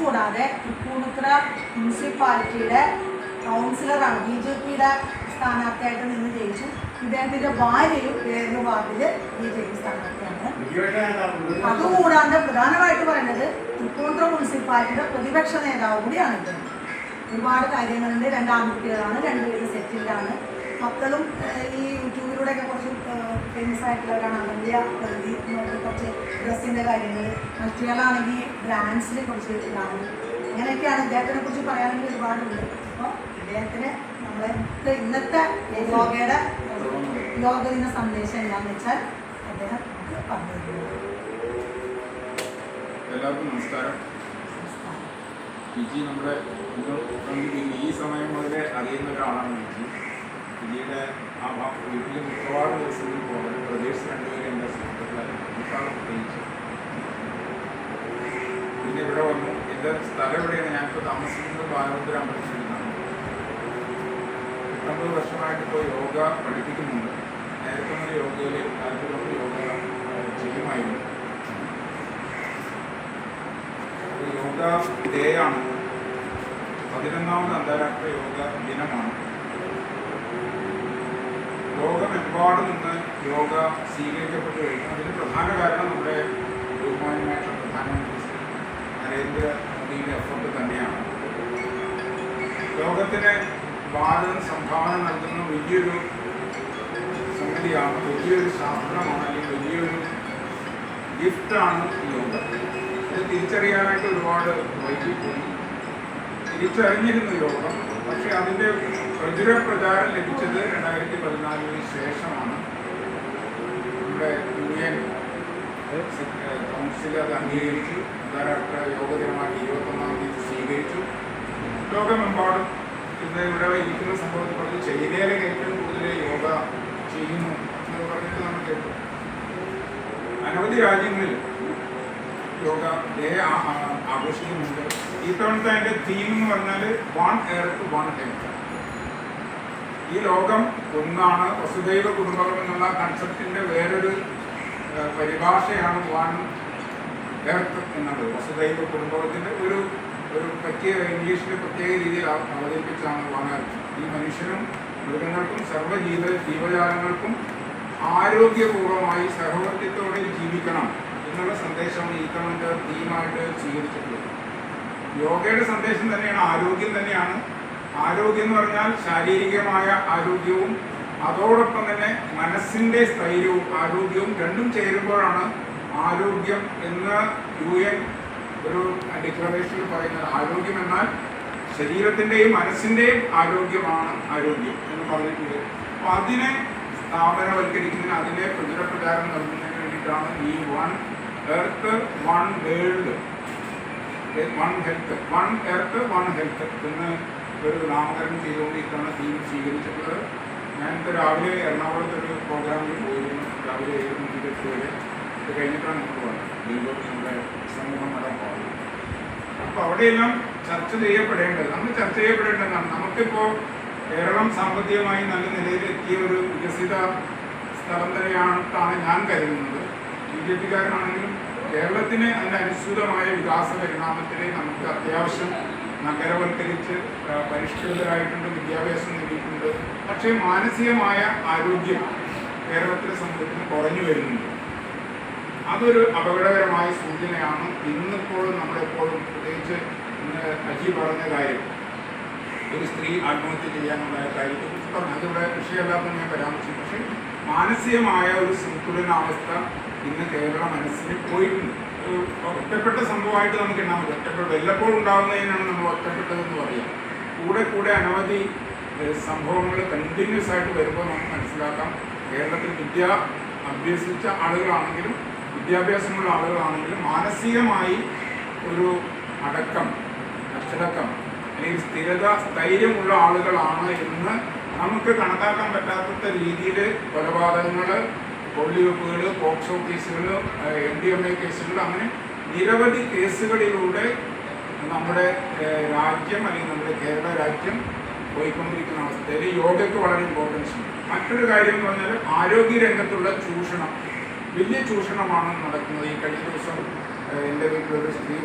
അതുകൂടാതെ തൃപ്പൂണിത്തുറ മുനിസിപ്പാലിറ്റിയുടെ കൗൺസിലറാണ്, BJPയുടെ സ്ഥാനാർത്ഥിയായിട്ട് നിന്ന് ജയിച്ചു. ഇദ്ദേഹത്തിൻ്റെ ഭാര്യയും വേറൊരു വാർഡിൽ BJP സ്ഥാനാർത്ഥിയാണ്. അതുകൂടാണ്ട് പ്രധാനമായിട്ട് പറയുന്നത് തൃപ്പൂണിത്തുറ മുനിസിപ്പാലിറ്റിയുടെ പ്രതിപക്ഷ നേതാവ് കൂടിയാണ് ഇത്. ഒരുപാട് കാര്യങ്ങളുണ്ട്. 2 ആൺകുട്ടികളാണ്, 2 പേര് സെറ്റിൽഡാണ്. മക്കളും ഈ യൂട്യൂബിലൂടെയൊക്കെ കുറച്ച് ഫേമസ് ആയിട്ടുള്ളവരാണ്. വലിയ പ്രകൃതി കുറച്ച് ഡ്രസ്സിൻ്റെ കാര്യങ്ങൾ, മറ്റുകളാണെങ്കിൽ ബ്രാൻഡ്സിൽ കുറച്ച് ഇതാണ്. അങ്ങനെയൊക്കെയാണ്. ഇദ്ദേഹത്തിനെ കുറിച്ച് പറയാനെങ്കിൽ ഒരുപാടുണ്ട്. അപ്പോൾ ഇദ്ദേഹത്തിന് നമ്മളെ ഇന്നത്തെ യോഗദിന സന്ദേശം എന്താണെന്ന് വെച്ചാൽ അദ്ദേഹം പറഞ്ഞു. എല്ലാവർക്കും നമസ്കാരം. വിജി നമ്മുടെ ഈ സമയം മുതലേ അറിയുന്ന ഒരാളാണ് വിജി. വിജിയുടെ ആ വീട്ടിൽ മിക്കവാറും ദിവസങ്ങളിൽ പോകുന്നത് പ്രദേശ് 2 പേര് എൻ്റെ സുഹൃത്തുക്കളായിരുന്നു. പ്രത്യേകിച്ച് പിന്നെ ഇവിടെ വന്നു. എൻ്റെ സ്ഥലം എവിടെയാണ്? ഞാനിപ്പോൾ താമസിക്കുന്നത് പാർവതി അമ്പലത്തിലാണ്. 50 വർഷമായിട്ട് ഇപ്പോൾ യോഗ പഠിപ്പിക്കുന്നുണ്ട്. നേരത്തെ മുതൽ യോഗയിൽ താല്പര്യമുള്ള യോഗ ചെയ്യുമായിരുന്നു. യോഗ ഡേ ആണ്. 11ാമത് അന്താരാഷ്ട്ര യോഗ ദിനമാണ്. ലോകമെമ്പാടും നിന്ന് യോഗ സ്വീകരിക്കപ്പെട്ടു കഴിഞ്ഞു. അതിന് പ്രധാന കാരണം നമ്മുടെ ബഹുമാന്യമായിട്ടുള്ള പ്രധാനമന്ത്രി നരേന്ദ്രമോദിയുടെ എഫർട്ട് തന്നെയാണ്. ലോകത്തിന് ഭാരതം സംഭാവന നൽകുന്ന വലിയൊരു സംഗതിയാണ്, വലിയൊരു ശാസ്ത്രമാണ്, അല്ലെങ്കിൽ വലിയൊരു ഗിഫ്റ്റാണ് യോഗ. ഇത് തിരിച്ചറിയാനായിട്ട് ഒരുപാട് വൈകിപ്പോയി. തിരിച്ചറിഞ്ഞിരുന്നു യോഗം. പക്ഷേ അതിൻ്റെ പ്രചാരം ലഭിച്ചത് 2014 ശേഷമാണ്. നമ്മുടെ UN കൗൺസിൽ അത് അംഗീകരിച്ചു. അന്താരാഷ്ട്ര യോഗ ദിനമായി 21ാം തീയതി സ്വീകരിച്ചു. ലോകമെമ്പാടും ഇന്ന് ഇവിടെ ഇരിക്കുന്ന സംഭവത്തിൽ പറഞ്ഞ് ചൈനയിലെ ഏറ്റവും കൂടുതൽ യോഗ ചെയ്യുന്നു എന്ന് പറഞ്ഞിട്ട് നമ്മൾ കേട്ടു. അനവധി രാജ്യങ്ങളിൽ യോഗ ഡേ ആഘോഷിക്കുന്നുണ്ട്. ഇത്തവണത്തെ അതിൻ്റെ തീം എന്ന് പറഞ്ഞാൽ 1 Earth 1 Health. ഈ ലോകം ഒന്നാണ്. വസുദൈവ കുടുംബകം എന്നുള്ള കൺസെപ്റ്റിൻ്റെ വേറൊരു പരിഭാഷയാണ് 1 Earth എന്നത്. വസുദൈവ കുടുംബകത്തിൻ്റെ ഒരു പറ്റിയ ഇംഗ്ലീഷിൽ പ്രത്യേക രീതിയിൽ അവതരിപ്പിച്ചാണ് 1 Earth. ഈ മനുഷ്യനും മൃഗങ്ങൾക്കും ജീവജാലങ്ങൾക്കും ആരോഗ്യപൂർവമായി സഹവർത്തിത്തോടെ ജീവിക്കണം എന്നുള്ള സന്ദേശമാണ് ഈ തവണത്തെ തീമായിട്ട് സ്വീകരിച്ചിട്ടുള്ളത്. യോഗയുടെ സന്ദേശം തന്നെയാണ്, ആരോഗ്യം തന്നെയാണ്. ആരോഗ്യം എന്ന് പറഞ്ഞാൽ ശാരീരികമായ ആരോഗ്യവും അതോടൊപ്പം തന്നെ മനസ്സിൻ്റെ സ്ഥൈര്യവും ആരോഗ്യവും രണ്ടും ചേരുമ്പോഴാണ് ആരോഗ്യം എന്ന് UN ഒരു ഡിക്ലറേഷനിൽ പറയുന്നത്. ആരോഗ്യം എന്നാൽ ശരീരത്തിൻ്റെയും മനസ്സിൻ്റെയും ആരോഗ്യമാണ് ആരോഗ്യം എന്ന് പറഞ്ഞിട്ടുണ്ട്. അപ്പോൾ അതിനെ സ്ഥാപനവൽക്കരിക്കുന്നതിന്, അതിനെ പ്രചാരം നൽകുന്നതിന് വേണ്ടിയിട്ടാണ് ഈ 1 Earth 1 World 1 Health 1 Earth 1 Health എന്ന് ഒരു നാമകരണം ചെയ്തുകൊണ്ട് ഇത്തവണ തീം സ്വീകരിച്ചിട്ടുള്ളത്. ഞാനിപ്പോൾ രാവിലെ എറണാകുളത്ത് ഒരു പ്രോഗ്രാമിൽ പോയിരുന്നു. രാവിലെ 7:28 വരെ. ഇത് കഴിഞ്ഞിട്ടാണ് നമ്മൾ പോകുന്നത്. നമ്മുടെ സമൂഹം മതം പോകുന്നത്. അപ്പോൾ അവിടെയെല്ലാം ചർച്ച ചെയ്യപ്പെടേണ്ടതാണ്. നമുക്കിപ്പോൾ കേരളം സാമ്പത്തികമായി നല്ല നിലയിലെത്തിയ ഒരു വികസിത സ്ഥലം തന്നെയാണ് ഞാൻ കരുതുന്നത്. BJPക്കാരനാണെങ്കിലും കേരളത്തിന് അതിൻ്റെ അനുസൃതമായ വികാസ പരിണാമത്തിലെ നമുക്ക് അത്യാവശ്യം നഗരവൽക്കരിച്ച് പരിഷ്കൃതരായിട്ടുണ്ട്, വിദ്യാഭ്യാസം നേടിയിട്ടുണ്ട്. പക്ഷേ മാനസികമായ ആരോഗ്യം കേരളത്തിലെ സമൂഹത്തിന് കുറഞ്ഞു വരുന്നുണ്ട്. അതൊരു അപകടകരമായ സൂചനയാണ്. ഇന്നിപ്പോഴും നമ്മളെപ്പോഴും, പ്രത്യേകിച്ച് ഇന്ന് അജി പറഞ്ഞ കാര്യം, ഒരു സ്ത്രീ ആത്മഹത്യ ചെയ്യാനുള്ള കാര്യത്തെക്കുറിച്ച് പറഞ്ഞു. അതിവിടെ വിഷയമല്ലാത്ത ഞാൻ പരാമർശിച്ചു. പക്ഷേ മാനസികമായ ഒരു സന്തുലനാവസ്ഥ ഇന്ന് കേരള മനസ്സിൽ പോയിട്ടുണ്ട്. ഒരു ഒറ്റപ്പെട്ട സംഭവമായിട്ട് നമുക്ക് എണ്ണാൻ പറ്റും. ഒറ്റപ്പെട്ട എല്ലപ്പോഴും ഉണ്ടാകുന്നതിനാണ് നമ്മൾ ഒറ്റപ്പെട്ടതെന്ന് പറയുക. കൂടെ അനവധി സംഭവങ്ങൾ കണ്ടിന്യൂസ് ആയിട്ട് വരുമ്പോൾ നമുക്ക് മനസ്സിലാക്കാം കേരളത്തിൽ വിദ്യ അഭ്യസിച്ച ആളുകളാണെങ്കിലും വിദ്യാഭ്യാസമുള്ള ആളുകളാണെങ്കിലും മാനസികമായി ഒരു അച്ചടക്കം അല്ലെങ്കിൽ സ്ഥൈര്യമുള്ള ആളുകളാണ് എന്ന് നമുക്ക് കണക്കാക്കാൻ പറ്റാത്ത രീതിയിൽ കൊലപാതകങ്ങൾ, കൊള്ളിവെപ്പുകൾ, പോക്സോ കേസുകൾ, MDMA കേസുകൾ, അങ്ങനെ നിരവധി കേസുകളിലൂടെ നമ്മുടെ രാജ്യം അല്ലെങ്കിൽ നമ്മുടെ കേരള രാജ്യം പോയിക്കൊണ്ടിരിക്കുന്ന അവസ്ഥയിൽ യോഗയ്ക്ക് വളരെ ഇമ്പോർട്ടൻസ് ഉണ്ട്. മറ്റൊരു കാര്യം എന്ന് പറഞ്ഞാൽ ആരോഗ്യരംഗത്തുള്ള ചൂഷണം, വലിയ ചൂഷണമാണ് നടക്കുന്നത്. ഈ കഴിഞ്ഞ ദിവസം എൻ്റെ വീട്ടിലൊരു സ്ത്രീ